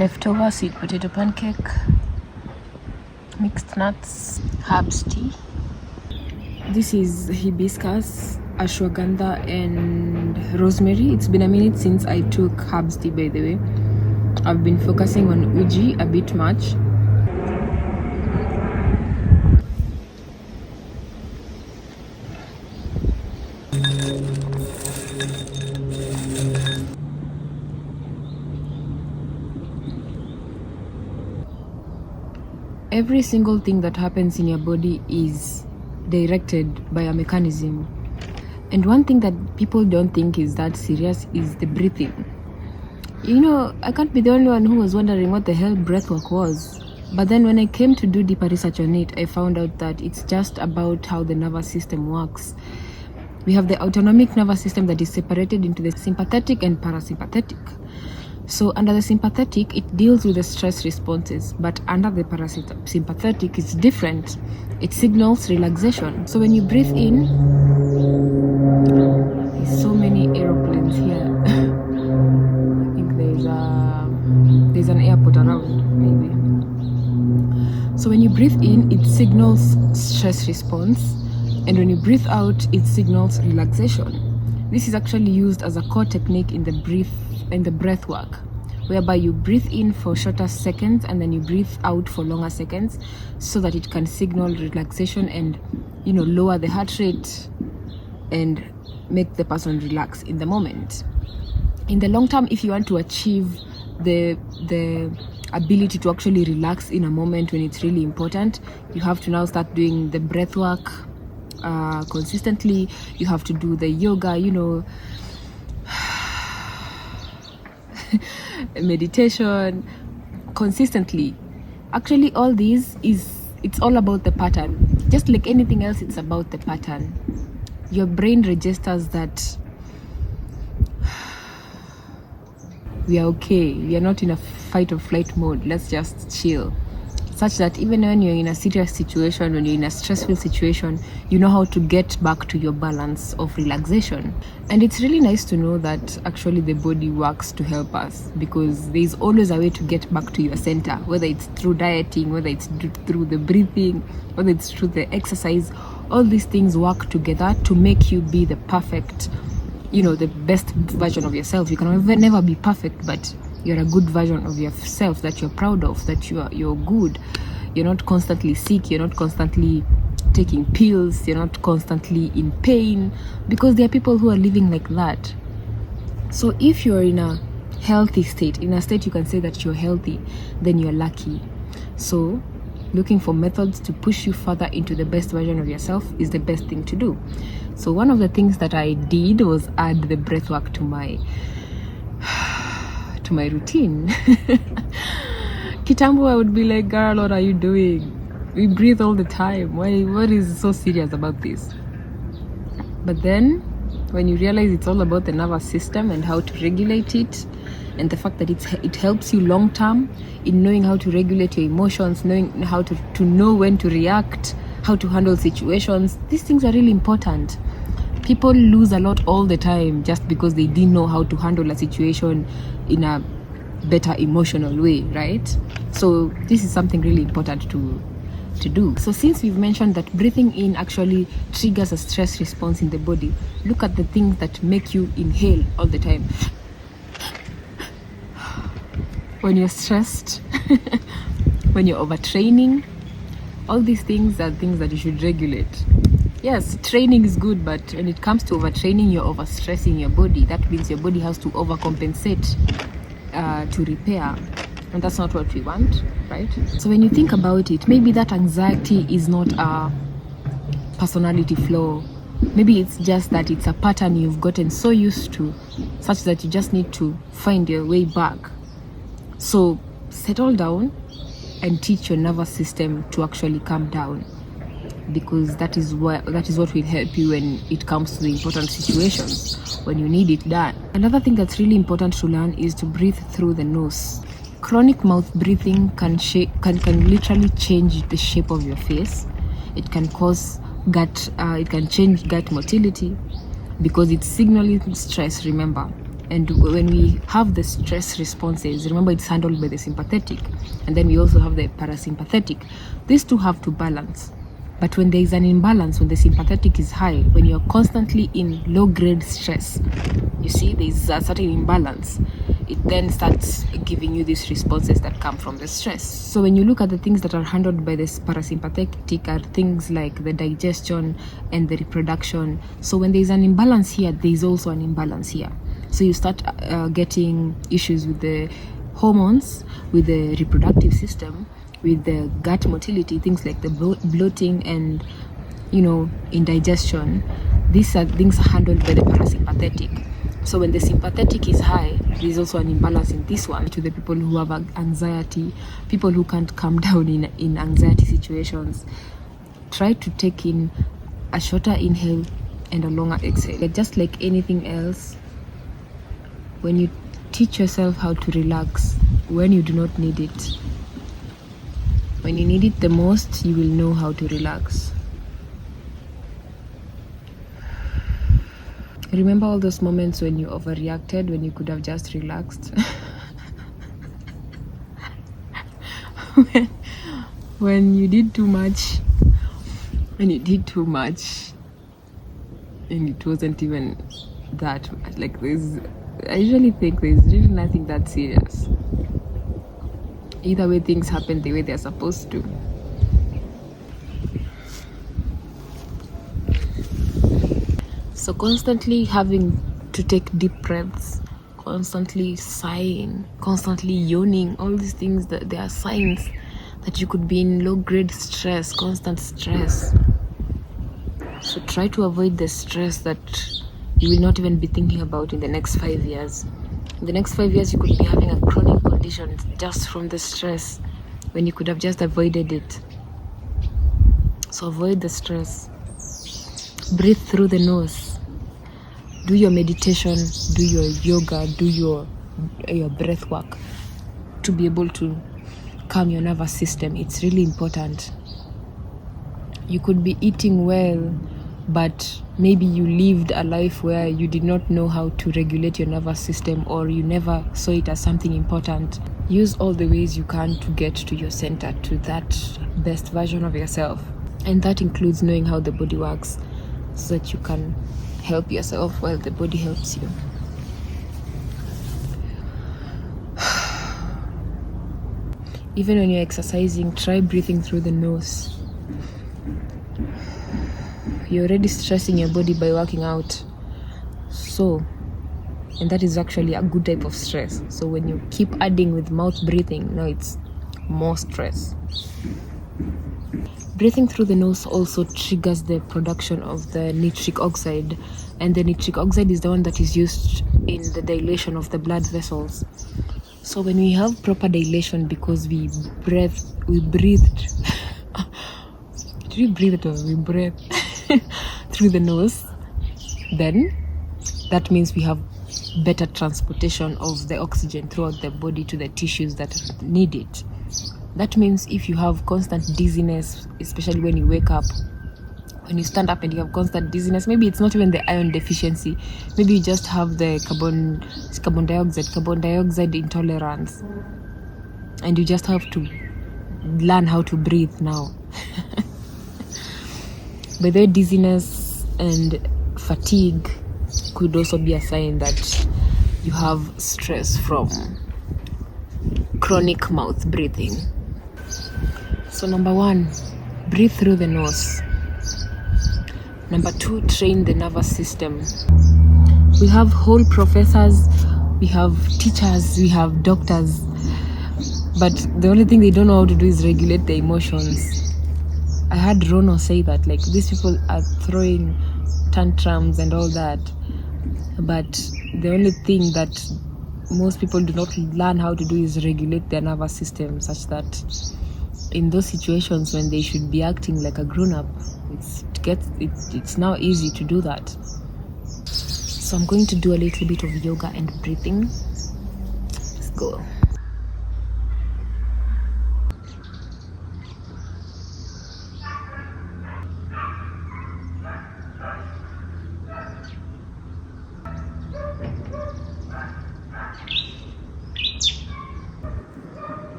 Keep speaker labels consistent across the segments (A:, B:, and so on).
A: leftover sweet potato pancake, mixed nuts, herbs tea. This is hibiscus, ashwagandha and rosemary. It's been a minute since I took herbs tea, by the way. I've been focusing on uji a bit much. Every single thing that happens in your body is directed by a mechanism. And one thing that people don't think is that serious is the breathing. You know, I can't be the only one who was wondering what the hell breathwork was. But then when I came to do deeper research on it, I found out that it's just about how the nervous system works. We have the autonomic nervous system that is separated into the sympathetic and parasympathetic. So under the sympathetic, it deals with the stress responses, but under the parasympathetic, it's different. It signals relaxation. So when you breathe in, there's so many aeroplanes here. I think there's an airport around, maybe. So when you breathe in, it signals stress response, and when you breathe out, it signals relaxation. This is actually used as a core technique in the breath work, whereby you breathe in for shorter seconds and then you breathe out for longer seconds, so that it can signal relaxation and, you know, lower the heart rate and make the person relax in the moment. In the long term, if you want to achieve the ability to actually relax in a moment when it's really important, you have to now start doing the breath work consistently. You have to do the yoga, you know, meditation consistently. Actually, all these it's all about the pattern. Just like anything else, it's about the pattern. Your brain registers that we are okay, we are not in a fight or flight mode, let's just chill, such that even when you're in a serious situation, when you're in a stressful situation, you know how to get back to your balance of relaxation. And it's really nice to know that actually the body works to help us, because there's always a way to get back to your center, whether it's through dieting, whether it's through the breathing, whether it's through the exercise. All these things work together to make you be the perfect, you know, the best version of yourself. You can never be perfect, but you're a good version of yourself that you're proud of, that you're good. You're not constantly sick, you're not constantly taking pills, you're not constantly in pain, because there are people who are living like that. So if you're in a healthy state, in a state you can say that you're healthy, then you're lucky. So looking for methods to push you further into the best version of yourself is the best thing to do. So one of the things that I did was add the breath work to my routine. Kitambo, I would be like, girl, what are you doing? We breathe all the time. What is so serious about this? But then when you realize it's all about the nervous system and how to regulate it, and the fact that it helps you long term in knowing how to regulate your emotions, knowing how to know when to react, how to handle situations, these things are really important. People lose a lot all the time just because they didn't know how to handle a situation in a better emotional way, right? So this is something really important to do. So since we've mentioned that breathing in actually triggers a stress response in the body, look at the things that make you inhale all the time. When you're stressed, when you're overtraining, all these things are things that you should regulate. Yes, training is good, but when it comes to overtraining, you're overstressing your body. That means your body has to overcompensate to repair, and that's not what we want, right? So when you think about it, maybe that anxiety is not a personality flaw. Maybe it's just that it's a pattern you've gotten so used to, such that you just need to find your way back. So settle down and teach your nervous system to actually calm down, because that is what will help you when it comes to the important situations, when you need it done. Another thing that's really important to learn is to breathe through the nose. Chronic mouth breathing can literally change the shape of your face. It can cause it can change gut motility, because it's signaling stress, remember. And when we have the stress responses, remember it's handled by the sympathetic, and then we also have the parasympathetic. These two have to balance. But when there is an imbalance, when the sympathetic is high, when you're constantly in low-grade stress, you see there's a certain imbalance. It then starts giving you these responses that come from the stress. So when you look at the things that are handled by this parasympathetic are things like the digestion and the reproduction. So when there's an imbalance here, there's also an imbalance here. So you start getting issues with the hormones, with the reproductive system, with the gut motility, things like the bloating and, indigestion. These are things handled by the parasympathetic. So when the sympathetic is high, there's also an imbalance in this one. To the people who have anxiety, people who can't calm down in anxiety situations, try to take in a shorter inhale and a longer exhale. Just like anything else, when you teach yourself how to relax when you do not need it, when you need it the most, you will know how to relax. Remember all those moments when you overreacted, when you could have just relaxed? when you did too much, and it wasn't even that much. Like, I usually think there's really nothing that serious. Either way, things happen the way they're supposed to. So constantly having to take deep breaths, constantly sighing, constantly yawning, all these things, that they are signs that you could be in low-grade stress, constant stress. So try to avoid the stress that you will not even be thinking about in the next 5 years. In the next 5 years, you could be having a chronic condition just from the stress when you could have just avoided it. So avoid the stress. Breathe through the nose. Do your meditation, do your yoga, do your breath work to be able to calm your nervous system. It's really important. You could be eating well, but maybe you lived a life where you did not know how to regulate your nervous system, or you never saw it as something important. Use all the ways you can to get to your center, to that best version of yourself. And that includes knowing how the body works, so that you can help yourself while the body helps you. Even when you're exercising, try breathing through the nose. You're already stressing your body by working out. And that is actually a good type of stress. So when you keep adding with mouth breathing, now it's more stress. Breathing through the nose also triggers the production of the nitric oxide, and the nitric oxide is the one that is used in the dilation of the blood vessels. So when we have proper dilation, because we breathed did we breathe or we breathe through the nose, then that means we have better transportation of the oxygen throughout the body to the tissues that need it. That means if you have constant dizziness, especially when you wake up, when you stand up and you have constant dizziness, maybe it's not even the iron deficiency, maybe you just have the carbon dioxide intolerance, and you just have to learn how to breathe now. By the way, dizziness and fatigue could also be a sign that you have stress from chronic mouth breathing. So number 1, breathe through the nose. Number 2, train the nervous system. We have whole professors, we have teachers, we have doctors, but the only thing they don't know how to do is regulate their emotions. I heard Rono say that, like, these people are throwing tantrums and all that, but the only thing that most people do not learn how to do is regulate their nervous system, such that in those situations when they should be acting like a grown-up, it's now easy to do that. So I'm going to do a little bit of yoga and breathing. Let's go.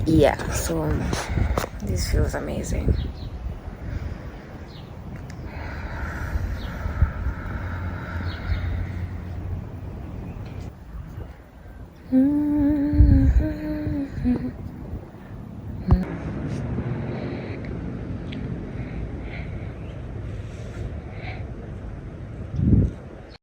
A: Yeah, so this feels amazing.